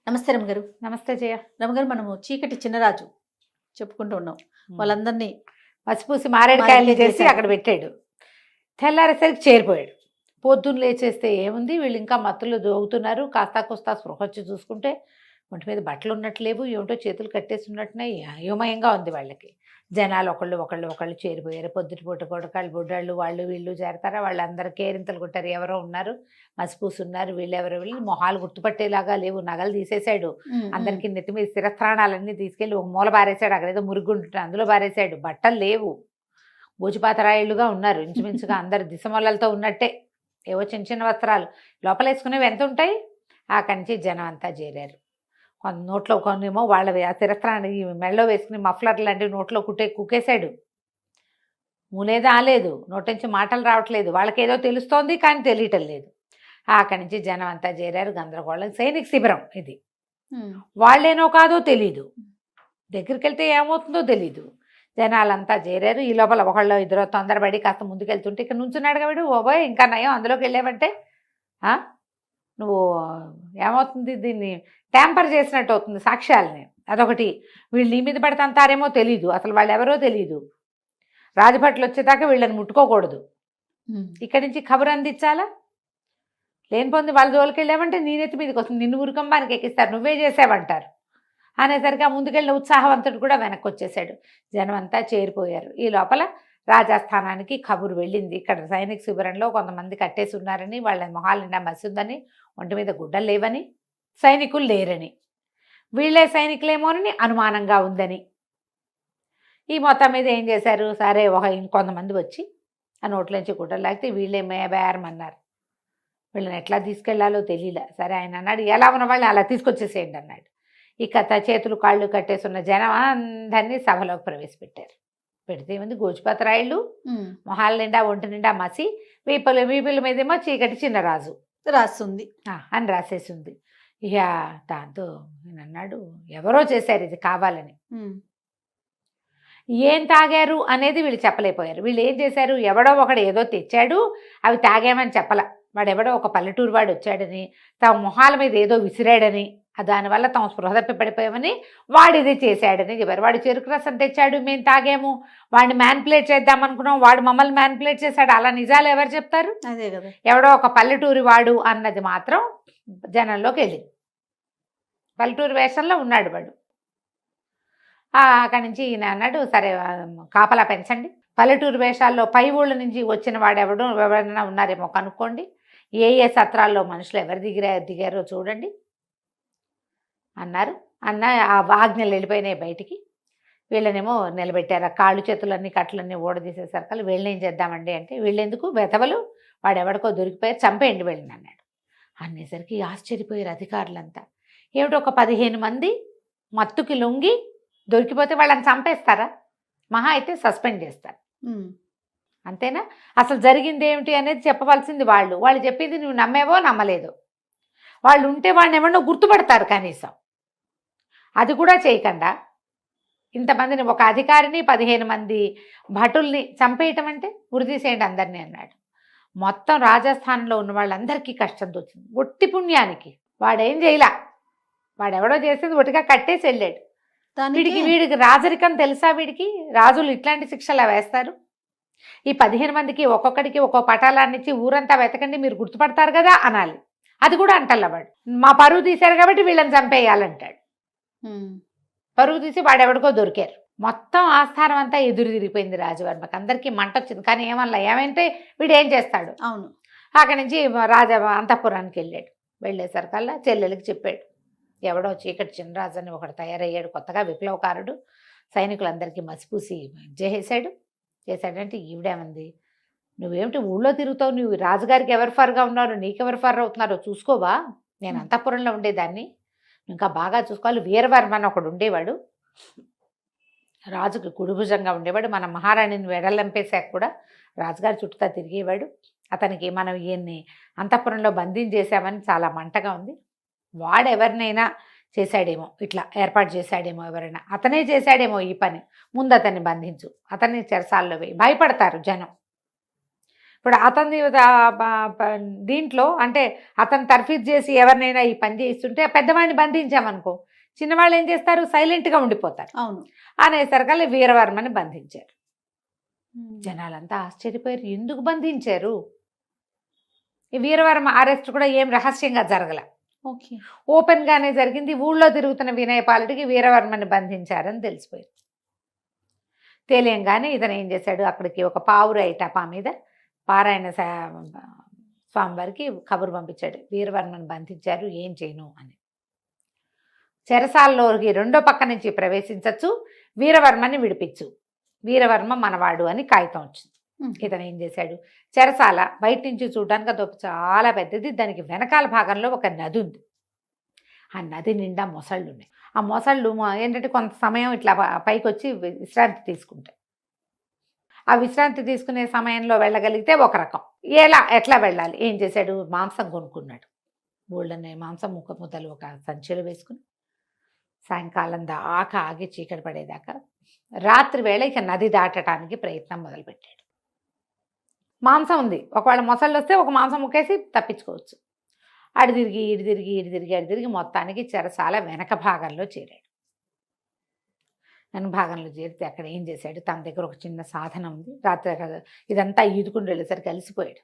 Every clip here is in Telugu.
నమస్తే రమగారు. నమస్తే జయ. రమగారు, మనము చీకటి చిన్నరాజు చెప్పుకుంటూ ఉన్నాం. వాళ్ళందరినీ మసిపూసి మారేడుకాయలు మారేడుకాయలు చేసి చేశారు. అక్కడ పెట్టాడు. తెల్లారేసరికి చేరిపోయాడు. పొద్దున్న లేచేస్తే ఏముంది, వీళ్ళు ఇంకా మత్తులో దోగుతున్నారు. కాస్తా కోస్తా స్పృహ వచ్చి చూసుకుంటే ఒంటి మీద బట్టలు ఉన్నట్లేవు, ఏమిటో చేతులు కట్టేసి ఉన్నట్టున్నాయి. అయోమయంగా ఉంది వాళ్ళకి. జనాలు ఒకళ్ళు చేరిపోయారు. పొద్దుటిపూట కొడకాళ్ళు బుడ్డాళ్ళు వాళ్ళు వీళ్ళు చేరతారా, వాళ్ళందరూ కేరింతలు కొట్టారు. ఎవరో ఉన్నారు, మసిపూసున్నారు, వీళ్ళు మొహాలు గుర్తుపట్టేలాగా లేవు. నగలు తీసేశాడు. అందరికీ నెత్తి మీద స్థిరస్థానాలన్నీ తీసుకెళ్ళి ఒక మూల బారేశాడు. అక్కడేదో మురుగుంటుంటే అందులో బారేశాడు. బట్టలు లేవు, గోచిపాతరాయిళ్ళుగా ఉన్నారు ఇంచుమించుగా. అందరు దిశమొల్లలతో ఉన్నట్టే, ఏవో చిన్న చిన్న వస్త్రాలు. లోపలేసుకునేవి ఎంత ఉంటాయి. అక్కడి నుంచి జనం అంతా చేరారు. కొంత నోట్లో కొన్నేమో వాళ్ళవి ఆ శిరస్త్రాన్ని మెళ్ళలో వేసుకుని మఫ్లర్ లాంటివి నోట్లో కుక్కేశాడు. మూలేదా ఆలేదు, నోటి నుంచి మాటలు రావట్లేదు. వాళ్ళకేదో తెలుస్తోంది కానీ తెలియటం లేదు. అక్కడి నుంచి జనం అంతా చేరారు. గందరగోళం. సైనిక శిబిరం ఇది. వాళ్ళేనో కాదో తెలీదు, దగ్గరికి వెళ్తే ఏమవుతుందో తెలీదు. జనాలంతా చేరారు. ఈ లోపల ఒకళ్ళు ఇద్దరు తొందరపడి కాస్త ముందుకెళ్తుంటే ఇక్కడ నుంచున్నాడు కాబట్టి ఓబోయ్ ఇంకా నయం అందులోకి వెళ్ళామంటే నువ్వు ఏమవుతుంది, దీన్ని ట్యాంపర్ చేసినట్టు అవుతుంది సాక్ష్యాలని. అదొకటి. వీళ్ళు నీ మీద పడతంతారేమో తెలీదు, అసలు వాళ్ళు ఎవరో తెలీదు. రాజభట్లు వచ్చేదాకా వీళ్ళని ముట్టుకోకూడదు. ఇక్కడి నుంచి ఖబర్ అందించాలా. లేనిపోంది వాళ్ళ జోలికి వెళ్ళామంటే నీ నెత్తి మీదకి వస్తుంది, నిన్ను ఉరికంబానికి ఎక్కిస్తారు, నువ్వే చేసావంటారు అనేసరికి ఆ ముందుకెళ్ళిన ఉత్సాహవంతుడు కూడా వెనక్కి వచ్చేసాడు. జనం అంతా చేరిపోయారు. ఈ లోపల రాజస్థానానికి కబురు వెళ్ళింది. ఇక్కడ సైనిక శిబిరంలో కొంతమంది కట్టేసి ఉన్నారని, వాళ్ళ మొహాలు నిండా మసి ఉందని, ఒంటి మీద గుడ్డలు లేవని, సైనికులు లేరని, వీళ్ళే సైనికులేమోనని అనుమానంగా ఉందని. ఈ మొత్తం మీద ఏం చేశారు, సరే ఇంకొంతమంది వచ్చి ఆ నోట్లోంచి గుడ్డలు లాగితే వీళ్ళే మేబేరమన్నారు. వీళ్ళని ఎట్లా తీసుకెళ్లాలో తెలియలే. సరే ఆయన అన్నాడు, ఎలా ఉన్న వాళ్ళని అలా తీసుకొచ్చేసేయండి అన్నాడు. ఇక చేతులు కాళ్ళు కట్టేస్తున్న జనం అందరినీ సభలోకి ప్రవేశపెట్టారు. పెడితే ఏముంది, గోచిపాతరాయిళ్ళు, మొహాల నిండా ఒంటి నిండా మసి, వీపుల మీదేమో చీకటి చిన్నరాజు రాస్తుంది అని రాసేసి ఉంది. ఇక దాంతో నేను అన్నాడు, ఎవరో చేశారు ఇది కావాలని. ఏం తాగారు అనేది వీళ్ళు చెప్పలేకపోయారు. వీళ్ళు ఏం చేశారు, ఎవడో ఒకడు ఏదో తెచ్చాడు, అవి తాగామని చెప్పల. వాడెవడో ఒక పల్లెటూరు వాడు వచ్చాడని, తమ మొహాల మీద ఏదో విసిరాడని, దానివల్ల తాము స్పృహ తప్పి పడిపోయామని వాడిది చేశాడని చెప్పారు. వాడు చెరుకు రసం తెచ్చాడు, మేము తాగాము, వాడిని మ్యాన్పులేట్ చేద్దామనుకున్నాం, వాడు మమ్మల్ని మ్యాన్పులేట్ చేశాడు. అలా నిజాలు ఎవరు చెప్తారు. అదే కదా, ఎవడో ఒక పల్లెటూరి వాడు అన్నది మాత్రం జనంలోకి వెళ్ళింది. పల్లెటూరు వేషంలో ఉన్నాడు వాడు. అక్కడి నుంచి ఈయన అన్నాడు, సరే కాపలా పెంచండి, పల్లెటూరు వేషాల్లో పై ఊళ్ళ నుంచి వచ్చిన వాడు ఎవరైనా ఉన్నారేమో కనుక్కోండి, ఏ ఏ సత్రాల్లో మనుషులు ఎవరు దిగారో చూడండి అన్నారు. ఆ ఆజ్ఞలు వెళ్ళిపోయినాయి బయటికి. వీళ్ళనేమో నిలబెట్టారు. ఆ కాళ్ళు చేతులన్నీ కట్లన్నీ ఊడదీసేసరికి వీళ్ళని ఏం చేద్దామండి అంటే, వీళ్ళెందుకు వెతవలు, వాడెవడికో దొరికిపోయారు, చంపేయండి వీళ్ళని అన్నాడు. అనేసరికి ఆశ్చర్యపోయారు అధికారులంతా. ఏమిటో ఒక 15 మంది మత్తుకి లొంగి దొరికిపోతే వాళ్ళని చంపేస్తారా, మహా అయితే సస్పెండ్ చేస్తారు, అంతేనా. అసలు జరిగింది ఏమిటి అనేది చెప్పవలసింది వాళ్ళు. వాళ్ళు చెప్పింది నువ్వు నమ్మేవో నమ్మలేదో. వాళ్ళు ఉంటే వాళ్ళని ఎవరినో గుర్తుపడతారు కనీసం. అది కూడా చేయకుండా ఇంతమందిని, ఒక అధికారిని 15 మంది భటుల్ని చంపేయటం అంటే ఉరితీసేయండి అందరినీ అన్నాడు. మొత్తం రాజస్థాన్లో ఉన్న వాళ్ళందరికీ కష్టం వచ్చింది. ఒట్టి పుణ్యానికి వాడేం చేయలా, వాడెవడో చేసేది ఒట్టిగా కట్టేసి వెళ్ళాడు. వీడికి రాజరికం తెలుసా, వీడికి రాజులు ఇట్లాంటి శిక్షలు వేస్తారు. ఈ 15 మందికి ఒక్కొక్కడికి ఒక్కో పటాలాన్ని ఇచ్చి ఊరంతా వెతకండి మీరు గుర్తుపడతారు కదా అనాలి. అది కూడా అంటల్లవాడు. మా పరువు తీశారు కాబట్టి వీళ్ళని చంపేయాలంటాడు. పరువు తీసి వాడెవడికో దొరికారు. మొత్తం ఆస్థానం అంతా ఎదురు తిరిగిపోయింది రాజవర్మకి. అందరికీ మంట వచ్చింది. కానీ ఏమంటే వీడు ఏం చేస్తాడు. అవును. అక్కడి నుంచి అంతఃపురానికి వెళ్ళాడు. వెళ్ళేసరికల్లా చెల్లెలకి చెప్పాడు, ఎవడో చీకటి చిన్నరాజు అని ఒకడు తయారయ్యాడు కొత్తగా, విప్లవకారుడు, సైనికులందరికీ మసిపూసి చేశాడంటే ఈవిడేమంది, నువ్వేమిటి ఊళ్ళో తిరుగుతావు, నువ్వు రాజుగారికి ఎవరు ఫర్గా ఉన్నారు, నీకెవరు ఫర్ అవుతున్నారో చూసుకోవా, నేను అంతఃపురంలో ఉండేదాన్ని, ఇంకా బాగా చూసుకోవాలి. వీరవర్మ అని ఒకడు ఉండేవాడు, రాజుకి కుడిభుజంగా ఉండేవాడు. మన మహారాణిని వెడలంపేశాక కూడా రాజుగారి చుట్టూతా తిరిగేవాడు. అతనికి మనం ఈయన్ని అంతఃపురంలో బంధించేసామని చాలా మంటగా ఉంది. వాడెవరినైనా చేశాడేమో, ఇట్లా ఏర్పాటు చేశాడేమో, ఎవరైనా అతనే చేశాడేమో ఈ పని, ముందు అతన్ని బంధించు, అతన్ని చెరసాల్లో వేయి, భయపడతారు జనం. ఇప్పుడు అతని దీంట్లో అంటే అతను తర్ఫీదు చేసి ఎవరినైనా ఈ పని చేయిస్తుంటే పెద్దవాడిని బంధించామనుకో, చిన్నవాళ్ళు ఏం చేస్తారు, సైలెంట్గా ఉండిపోతారు. అవును. అనేసరికల్లా వీరవర్మని బంధించారు. జనాలంతా ఆశ్చర్యపోయారు, ఎందుకు బంధించారు? ఈ వీరవర్మ అరెస్ట్ కూడా ఏం రహస్యంగా జరగల, ఓకే. ఓపెన్గానే జరిగింది. ఊళ్ళో తిరుగుతున్న వినయపాలుడికి వీరవర్మని బంధించారని తెలిసిపోయింది. తెలియంగానే ఇతను ఏం చేశాడు, అక్కడికి ఒక పావురాయి టపా మీద పారాయణ స్వామివారికి కబురు పంపించాడు, వీరవర్మని బంధించారు, ఏం చేయను అని. చెరసాలలోకి రెండో పక్క నుంచి ప్రవేశించచ్చు, వీరవర్మని విడిపించు, వీరవర్మ మనవాడు అని కాగితం వచ్చింది. ఇతను ఏం చేశాడు, చెరసాల బయట నుంచి చూడడానికి అదొక చాలా పెద్దది, దానికి వెనకాల భాగంలో ఒక నది ఉంది. ఆ నది నిండా మొసళ్ళు ఉన్నాయి. ఆ మొసళ్ళు ఏంటంటే కొంత సమయం ఇట్లా పైకి వచ్చి విశ్రాంతి తీసుకుంటాయి. ఆ విశ్రాంతి తీసుకునే సమయంలో వెళ్ళగలిగితే ఒక రకం. ఎట్లా వెళ్ళాలి, ఏం చేశాడు, మాంసం కొనుక్కున్నాడు. బోళ్ళనే మాంసం ముద్దలు ఒక సంచిలో వేసుకుని సాయంకాలం దాకా ఆగి చీకటి పడేదాకా రాత్రి వేళ ఇక నది దాటడానికి ప్రయత్నం మొదలుపెట్టాడు. మాంసం ఉంది, ఒకవేళ మొసళ్ళు వస్తే ఒక మాంసం ముక్కేసి తప్పించుకోవచ్చు. అడి తిరిగి మొత్తానికి చెరసాల వెనక భాగంలో చేరాడు. వెనక భాగంలో చేరితే అక్కడ ఏం చేశాడు, తన దగ్గర ఒక చిన్న సాధనం ఉంది. రాత్రి ఇదంతా ఈదుకుని వెళ్ళేసరికి అలసిపోయాడు.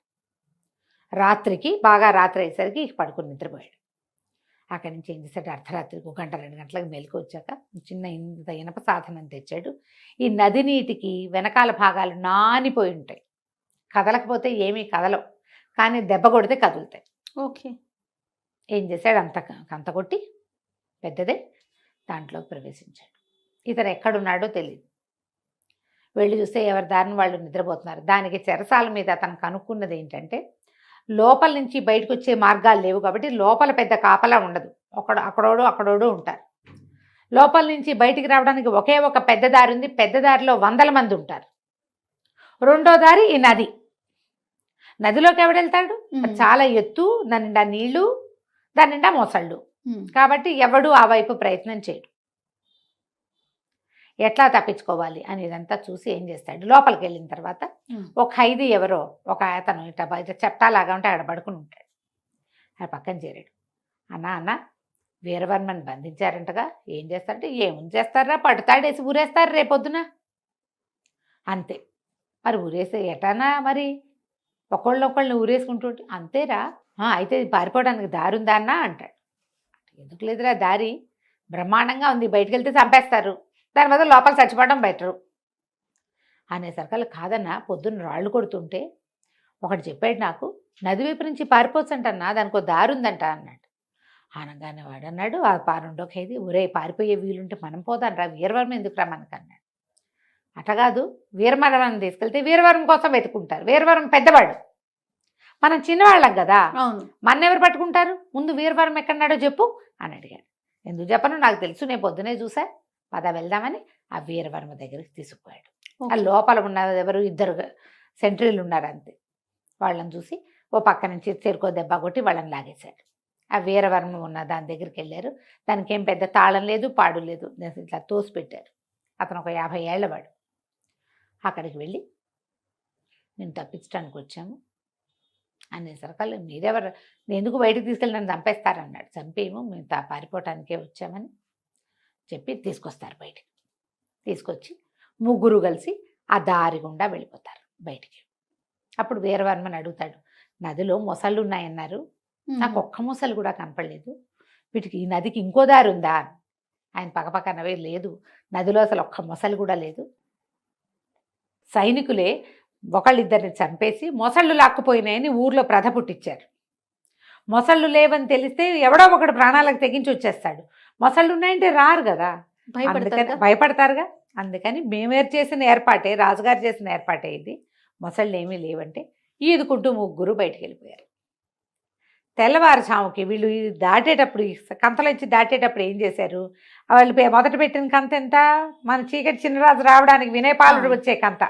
రాత్రికి బాగా రాత్రి అయ్యేసరికి పడుకుని నిద్రపోయాడు. అక్కడి నుంచి ఏం చేశాడు, అర్ధరాత్రికి 1 గంట 2 గంటలకు మెలకు వచ్చాక చిన్న ఇంత ఇనప సాధనం తెచ్చాడు. ఈ నది నీటికి వెనకాల భాగాలు నానిపోయి ఉంటాయి, కదలకపోతే ఏమీ కదలవు, కానీ దెబ్బ కొడితే కదులుతాయి. ఓకే. ఏం చేశాడు, అంత కొట్టి పెద్దదే దాంట్లో ప్రవేశించాడు. ఇతను ఎక్కడున్నాడో తెలియదు. వెళ్ళి చూస్తే ఎవరి దారిని వాళ్ళు నిద్రపోతున్నారు. దానికి చెరసాల మీద అతను కనుక్కున్నది ఏంటంటే, లోపల నుంచి బయటకు వచ్చే మార్గాలు లేవు కాబట్టి లోపల పెద్ద కాపలా ఉండదు, అక్కడోడు ఉంటారు. లోపల నుంచి బయటికి రావడానికి ఒకే ఒక పెద్ద దారి ఉంది, పెద్ద దారిలో 100 మంది ఉంటారు. రెండో దారి ఈ నది. నదిలోకి ఎవడెళ్తాడు, చాలా ఎత్తు, దాని నిండా నీళ్లు, దాని నిండా మొసళ్ళు, కాబట్టి ఎవడు ఆ వైపు ప్రయత్నం చేయడు. ఎట్లా తప్పించుకోవాలి అని ఇదంతా చూసి ఏం చేస్తాడు, లోపలికి వెళ్ళిన తర్వాత ఒక ఖైదీ ఎవరో ఒక అతను ఇట్లా బయట చెప్తాలాగా ఉంటే అక్కడ పడుకుని ఉంటాడు. ఆ పక్కన చేరాడు. అన్న వీరవర్మని బంధించారంటగా, ఏం చేస్తారంటే, ఏముంది చేస్తారా, పట్టుతాడేసి ఊరేస్తారు రేపొద్దున అంతే. మరి ఊరేసే ఎటానా, మరి ఒకళ్ళని ఊరేసుకుంటుంటే అంతేరా, అయితే పారిపోవడానికి దారి ఉందా అన్నా అంటాడు. ఎందుకు లేదురా దారి, బ్రహ్మాండంగా ఉంది, బయటకు వెళ్తే చంపేస్తారు, దాని మీద లోపల చచ్చిపోవడం బెటరు అనేసరికల్లా, కాదన్నా పొద్దున్న రాళ్ళు కొడుతుంటే ఒకటి చెప్పాడు నాకు, నది వైపు నుంచి పారిపోవచ్చు అంటన్నా, దానికి దారి ఉందంట అన్నాడు. అనగానే వాడు అన్నాడు, ఆ రెండో ఖైదీ, ఒరే పారిపోయే వీలుంటే మనం పోదాం రా, వీరవర్మ ఎందుకురా మనకన్నాడు. అటగాదు, వీరవర్మని తీసుకెళ్తే వీరవర్మ కోసం వెతుకుంటారు, వీరవర్మ పెద్దవాడు, మనం చిన్నవాళ్ళం కదా, మన్నెవరు పట్టుకుంటారు, ముందు వీరవర్మ ఎక్కడున్నాడో చెప్పు అని అడిగాడు. ఎందుకు చెప్పను, నాకు తెలుసు, నేను పొద్దునే చూసా, పద వెళ్దామని ఆ వీరవర్మ దగ్గరికి తీసుకుపోయాడు. ఆ లోపల ఉన్న ఎవరు 2 సెంట్రీలు ఉన్నారు అంతే. వాళ్ళని చూసి ఓ పక్క నుంచి చెరుకో దెబ్బ కొట్టి వాళ్ళని లాగేశాడు. ఆ వీరవర్మ ఉన్న దాని దగ్గరికి వెళ్ళారు. దానికి ఏం పెద్ద తాళం లేదు, పాడు లేదు, ఇట్లా తోసి పెట్టారు. అతను ఒక 50 ఏళ్ల వాడు. అక్కడికి వెళ్ళి, నేను తప్పించడానికి వచ్చాము అనేసరికల్లా, మీరెవరు, నేను ఎందుకు బయటకు తీసుకెళ్ళి నన్ను చంపేస్తారన్నాడు. చంపేమో, మేము పారిపోవటానికే వచ్చామని చెప్పి తీసుకొస్తారు బయటికి. తీసుకొచ్చి ముగ్గురు కలిసి ఆ దారి గుండా వెళ్ళిపోతారు బయటికి. అప్పుడు వీరవర్మని అడుగుతాడు, నదిలో మొసళ్ళు ఉన్నాయన్నారు, నాకు ఒక్క మొసలు కూడా కనపడలేదు, వీటికి ఈ నదికి ఇంకో దారి ఉందా? ఆయన పక్కపక్కనవే, లేదు, నదిలో అసలు ఒక్క మొసలు కూడా లేదు, సైనికులే ఒకళ్ళిద్దరిని చంపేసి మొసళ్ళు లాక్కుపోయినాయని ఊర్లో ప్రథ పుట్టించారు. మొసళ్ళు లేవని తెలిస్తే ఎవడో ఒకడు ప్రాణాలకు తెగించి వచ్చేస్తాడు, మొసళ్ళు ఉన్నాయంటే రారు కదా, భయపడతారుగా. అందుకని మేమేరు చేసిన ఏర్పాటే, రాజుగారు చేసిన ఏర్పాటే ఇది, మొసళ్ళు ఏమీ లేవంటే ఈదుకుంటూ ముగ్గురు బయటికి వెళ్ళిపోయారు. తెల్లవారుజాముకి వీళ్ళు దాటేటప్పుడు, కంతలోంచి దాటేటప్పుడు ఏం చేశారు, వాళ్ళు మొదట పెట్టిన కంత ఎంత, మన చీకటి చిన్నరాజు రావడానికి వినయపాలుడు వచ్చే కంత,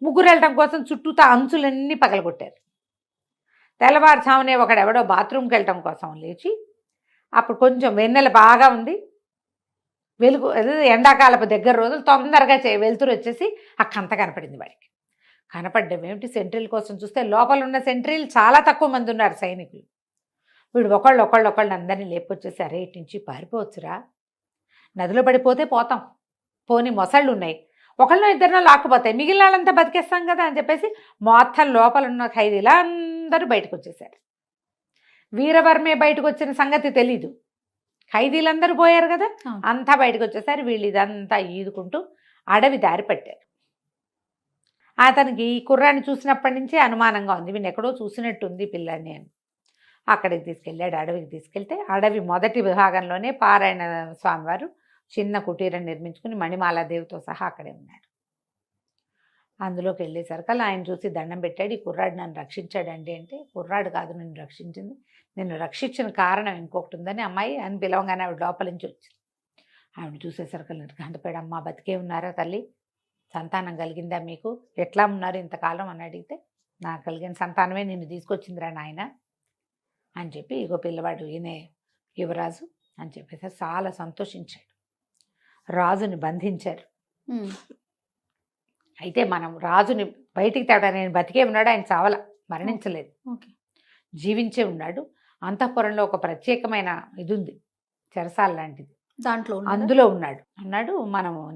ముగ్గురు వెళ్ళడం కోసం చుట్టూతా అంచులన్నీ పగలగొట్టారు. తెల్లవారుజామునే ఒకడెవడో బాత్రూమ్కి వెళ్ళటం కోసం లేచి, అప్పుడు కొంచెం వెన్నెల బాగా ఉంది, వెలుగు, ఎండాకాలపు దగ్గర రోజులు, తొందరగా వెలుతురు వచ్చేసి ఆ కంత కనపడింది వాడికి. కనపడ్డం ఏమిటి సెంట్రీల కోసం చూస్తే లోపల ఉన్న సెంట్రీలు చాలా తక్కువ మంది ఉన్నారు సైనికులు. వీడు ఒకళ్ళు అందరినీ లేపుకొచ్చేసి, అరే ఇటు నుంచి పారిపోవచ్చురా, నదిలో పడిపోతే పోతాం, పోని మొసళ్ళు ఉన్నాయి, ఒకళ్ళనో ఇద్దరినో లాక్కుపోతాయి, మిగిలిన వాళ్ళంతా బతికేస్తాం కదా అని చెప్పేసి మొత్తం లోపల ఉన్న ఖైదీలా అందరూ బయటకు వచ్చేసారు. వీరవర్మే బయటకు వచ్చిన సంగతి తెలీదు, ఖైదీలందరూ పోయారు కదా, అంతా బయటకు వచ్చేసారు. వీళ్ళు ఇదంతా ఈదుకుంటూ అడవి దారి పట్టారు. అతనికి ఈ కుర్రాన్ని చూసినప్పటి నుంచే అనుమానంగా ఉంది, వీడిని ఎక్కడో చూసినట్టుంది పిల్లాడిని అని. అక్కడికి తీసుకెళ్ళాడు, అడవికి తీసుకెళ్తే అడవి మొదటి విభాగంలోనే పారాయణ స్వామివారు చిన్న కుటీరం నిర్మించుకుని మణిమాలాదేవితో సహా అక్కడే ఉన్నాడు. అందులోకి వెళ్ళేసరికల్లా ఆయన చూసి దండం పెట్టాడు, ఈ కుర్రాడు నన్ను రక్షించాడండి అంటే, కుర్రాడు కాదు నిన్ను రక్షించింది, నిన్ను రక్షించిన కారణం ఇంకొకటి ఉందని అమ్మాయి అని పిలవగానే ఆవిడ లోపల నుంచి వచ్చింది. ఆవిడ చూసేసరికల్లా గంటపేడ, అమ్మ బతికే ఉన్నారా తల్లి, సంతానం కలిగిందా మీకు, ఎట్లా ఉన్నారు ఇంతకాలం అని అడిగితే, నాకు కలిగిన సంతానమే నిన్ను తీసుకొచ్చిందిరా నాయన అని చెప్పి, ఇగో పిల్లవాడు ఈయనే యువరాజు అని చెప్పేసి చాలా సంతోషించాడు. రాజుని బంధించారు. అయితే మనం రాజుని బయటికి తేడా, నేను బతికే ఉన్నాడు, ఆయన చావల, మరణించలేదు, జీవించే ఉన్నాడు. అంతఃపురంలో ఒక ప్రత్యేకమైన ఇది ఉంది, చెరసాల లాంటిది, దాంట్లో అందులో ఉన్నాడు.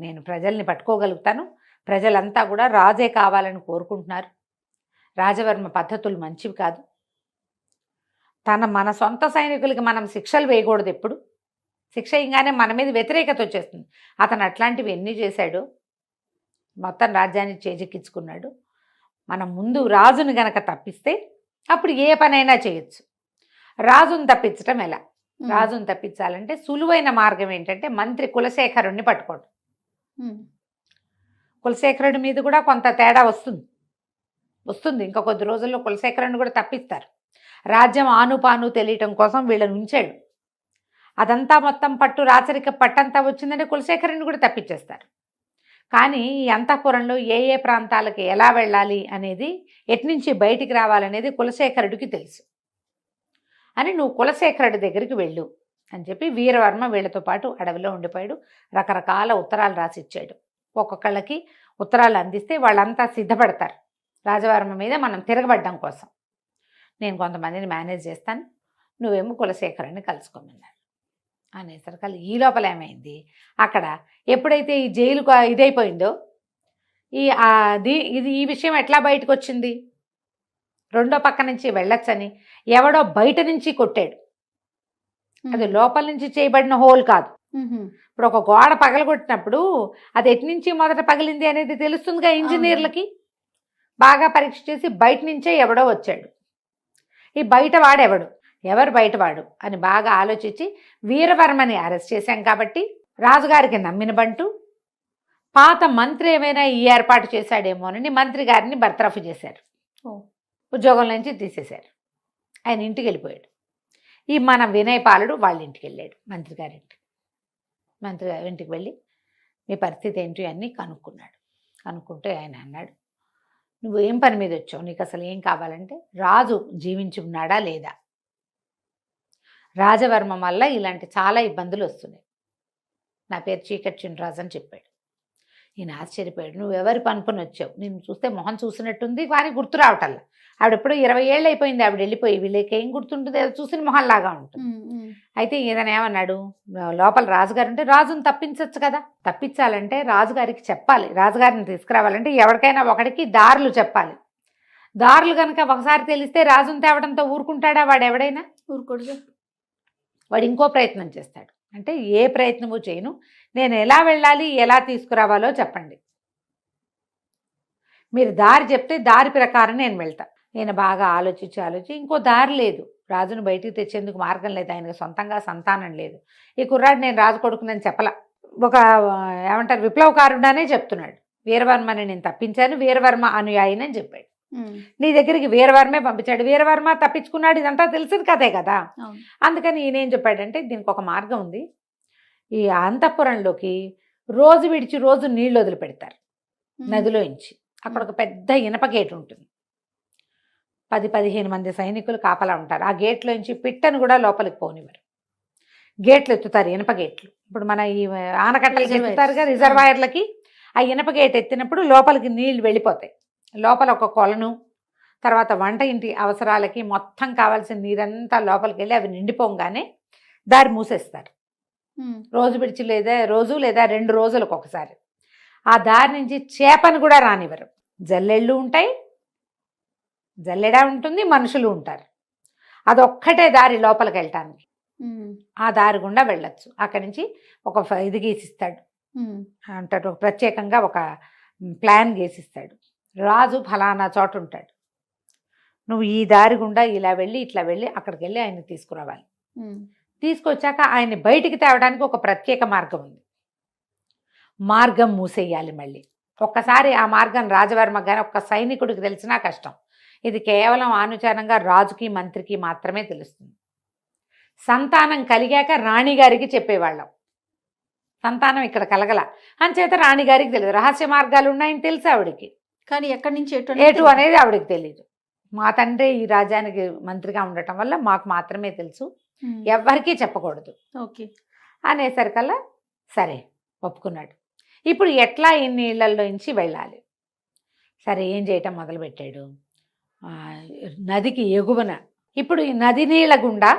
నేను ప్రజల్ని పట్టుకోగలుగుతాను, ప్రజలంతా కూడా రాజే కావాలని కోరుకుంటున్నారు, రాజవర్మ పద్ధతులు మంచివి కాదు, మన సొంత సైనికులకి మనం శిక్షలు వేయకూడదు, ఎప్పుడు శిక్ష ఇంగానే మన మీద వ్యతిరేకత వచ్చేస్తుంది. అతను అట్లాంటివి ఎన్ని చేశాడు, మొత్తం రాజ్యాన్ని చేజెక్కించుకున్నాడు. మనం ముందు రాజుని గనక తప్పిస్తే అప్పుడు ఏ పనైనా చేయొచ్చు. రాజుని తప్పించటం ఎలా, రాజుని తప్పించాలంటే సులువైన మార్గం ఏంటంటే మంత్రి కులశేఖరుణ్ణి పట్టుకోవడం. కులశేఖరుడి మీద కూడా కొంత తేడా వస్తుంది, ఇంకా కొద్ది రోజుల్లో కులశేఖరుని కూడా తప్పిస్తారు. రాజ్యం ఆనుపాను తెలియటం కోసం వీళ్ళని ఉంచాడు. అదంతా మొత్తం రాచరిక పట్టంతా వచ్చిందంటే కులశేఖరుని కూడా తప్పించేస్తారు. కానీ ఈ అంతఃపురంలో ఏ ప్రాంతాలకి ఎలా వెళ్ళాలి అనేది, ఎట్నుంచి బయటికి రావాలనేది కులశేఖరుడికి తెలుసు అని, నువ్వు కులశేఖరుడి దగ్గరికి వెళ్ళు అని చెప్పి వీరవర్మ వీళ్ళతో పాటు అడవిలో ఉండిపోయాడు. రకరకాల ఉత్తరాలు రాసిచ్చాడు. ఒక్కొక్కళ్ళకి ఉత్తరాలు అందిస్తే వాళ్ళంతా సిద్ధపడతారు రాజవర్మ మీద మనం తిరగబడ్డం కోసం. నేను కొంతమందిని మేనేజ్ చేస్తాను, నువ్వేమో కులశేఖరుని కలుసుకోమన్నాడు అనేసరికి ఈ లోపల ఏమైంది, అక్కడ ఎప్పుడైతే ఈ జైలు ఇదైపోయిందో ఈ విషయం ఎట్లా బయటకు వచ్చింది, రెండో పక్క నుంచి వెళ్ళొచ్చని ఎవడో బయట నుంచి కొట్టాడు. అది లోపల నుంచి చేయబడిన హోల్ కాదు. ఇప్పుడు ఒక గోడ పగలగొట్టినప్పుడు అది ఎటు నుంచి మొదట పగిలింది అనేది తెలుస్తుందిగా ఇంజనీర్లకి. బాగా పరీక్ష చేసి బయట నుంచే ఎవడో వచ్చాడు, ఈ బయటవాడెవడు, ఎవరు బయటవాడు అని బాగా ఆలోచించి వీరవర్మని అరెస్ట్ చేశాం కాబట్టి రాజుగారికి నమ్మిన బంటు పాత మంత్రి ఏమైనా ఈ ఏర్పాటు చేశాడేమోనని మంత్రి గారిని బర్తరఫ్ చేశారు, ఉద్యోగం నుంచి తీసేశారు. ఆయన ఇంటికి వెళ్ళిపోయాడు. ఈ మన వినయపాలుడు వాళ్ళ ఇంటికి వెళ్ళాడు, మంత్రి గారి ఇంటికి వెళ్ళి మీ పరిస్థితి ఏంటి అని కనుక్కున్నాడు. కనుక్కుంటే ఆయన అన్నాడు, నువ్వు ఏం పని మీద వచ్చావు, నీకు అసలు ఏం కావాలంటే రాజు జీవించి ఉన్నాడా లేదా, రాజవర్మ వల్ల ఇలాంటి చాలా ఇబ్బందులు వస్తున్నాయి, నా పేరు చీకటి చినరాజు అని చెప్పాడు. ఈయన ఆశ్చర్యపోయాడు, నువ్వు ఎవరి పనుకొని వచ్చావు, నేను చూస్తే మొహం చూసినట్టుంది కానీ గుర్తు రావటల్లా, ఆవిడెప్పుడు 20 ఏళ్ళు అయిపోయింది ఆవిడ వెళ్ళిపోయి, వీళ్ళకి ఏం గుర్తుంటుంది, ఏదో చూసిన మొహంలాగా ఉంటుంది. అయితే ఈయన ఏమన్నాడు, లోపల రాజుగారు ఉంటే రాజుని తప్పించవచ్చు కదా, తప్పించాలంటే రాజుగారికి చెప్పాలి, రాజుగారిని తీసుకురావాలంటే ఎవరికైనా ఒకడికి దారులు చెప్పాలి. దారులు కనుక ఒకసారి తెలిస్తే రాజుని తేవడంతో ఊరుకుంటాడా, వాడు ఎవడైనా ఊరుకోడు, వాడు ఇంకో ప్రయత్నం చేస్తాడు. అంటే ఏ ప్రయత్నము చేయను, నేను ఎలా వెళ్ళాలి ఎలా తీసుకురావాలో చెప్పండి, మీరు దారి చెప్తే దారి ప్రకారం నేను వెళ్తా. నేను బాగా ఆలోచించి ఇంకో దారి లేదు, రాజును బయటికి తెచ్చేందుకు మార్గం లేదు, ఆయనకు సొంతంగా సంతానం లేదు, ఈ కుర్రాడు నేను రాజు కొడుకునని చెప్పలా, ఒక ఏమంటారు విప్లవకారుడానే చెప్తున్నాడు, వీరవర్మని నేను తప్పించాను, వీరవర్మ అనుయాయినని చెప్పాడు. నీ దగ్గరికి వీరవర్మే పంపించాడు, వీరవర్మ తప్పించుకున్నాడు, ఇదంతా తెలిసింది కథే కదా. అందుకని ఈయనేం చెప్పాడంటే దీనికి ఒక మార్గం ఉంది, ఈ అంతఃపురంలోకి రోజు విడిచి రోజు నీళ్లు వదిలిపెడతారు నదిలోంచి, అక్కడ ఒక పెద్ద ఇనప గేట్ ఉంటుంది, 10-15 మంది సైనికులు కాపలా ఉంటారు. ఆ గేట్లోంచి పిట్టను కూడా లోపలికి పోనివ్వరు, గేట్లు ఎత్తుతారు, ఇనప గేట్లు. ఇప్పుడు మన ఈ ఆనకట్టలకి ఎత్తుతారుగా రిజర్వాయర్లకి, ఆ ఇనప గేట్ ఎత్తినప్పుడు లోపలికి నీళ్లు వెళ్ళిపోతాయి, లోపల ఒక కొలను, తర్వాత వంట ఇంటి అవసరాలకి మొత్తం కావాల్సిన నీరంతా లోపలికి వెళ్ళి అవి నిండిపోగానే దారి మూసేస్తారు. రోజు విడిచి రోజు లేదా 2 రోజులకు ఒకసారి. ఆ దారి నుంచి చేపను కూడా రానివ్వరు. జల్లెళ్ళు ఉంటాయి, జల్లెడ ఉంటుంది, మనుషులు ఉంటారు. అదొక్కటే దారి లోపలికి వెళ్ళటానికి. ఆ దారి గుండా వెళ్ళొచ్చు. అక్కడి నుంచి ఒక ఇది గీసిస్తాడు అంటాడు, ప్రత్యేకంగా ఒక ప్లాన్ గీసిస్తాడు. రాజు ఫలానా చోట ఉంటాడు, నువ్వు ఈ దారి గుండా ఇలా వెళ్ళి ఇట్లా వెళ్ళి అక్కడికి వెళ్ళి ఆయన్ని తీసుకురావాలి. తీసుకొచ్చాక ఆయన్ని బయటికి తేవడానికి ఒక ప్రత్యేక మార్గం ఉంది. మార్గం మూసేయాలి. మళ్ళీ ఒక్కసారి ఆ మార్గం రాజవర్మ కానీ ఒక్క సైనికుడికి తెలిసినా కష్టం. ఇది కేవలం ఆనుచారంగా రాజుకి మంత్రికి మాత్రమే తెలుస్తుంది. సంతానం కలిగాక రాణిగారికి చెప్పేవాళ్ళం. సంతానం ఇక్కడ కలగల అంచేత రాణిగారికి తెలియదు. రహస్య మార్గాలు ఉన్నాయని తెలుసు ఆవిడికి, కానీ ఎక్కడి నుంచి ఎటు అనేది ఆవిడకి తెలియదు. మా తండ్రి ఈ రాజ్యానికి మంత్రిగా ఉండటం వల్ల మాకు మాత్రమే తెలుసు, ఎవ్వరికీ చెప్పకూడదు అనేసరికల్లా సరే ఒప్పుకున్నాడు. ఇప్పుడు ఎట్లా ఈ నీళ్ళల్లోంచి వెళ్ళాలి? సరే ఏం చేయటం మొదలుపెట్టాడు. నదికి ఎగువన ఇప్పుడు ఈ నది నీళ్ళ గుండా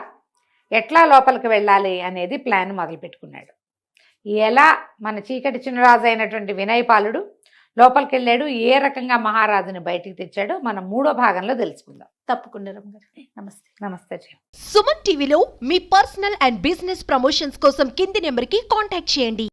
ఎట్లా లోపలికి వెళ్ళాలి అనేది ప్లాన్ మొదలుపెట్టుకున్నాడు. ఎలా మన చీకటి చిన్నరాజు అయినటువంటి వినయపాలుడు లోపలికి వెళ్ళాడు, ఏ రకంగా మహారాజుని బయటికి తెచ్చాడో మనం 3వ భాగంలో తెలుసుకుందాం. తప్పకుండా రమ్మగారు. నమస్తే. నమస్తే. సుమన్ టీవీలో మీ పర్సనల్ అండ్ బిజినెస్ ప్రమోషన్స్ కోసం కింది నెంబర్కి కాంటాక్ట్ చేయండి.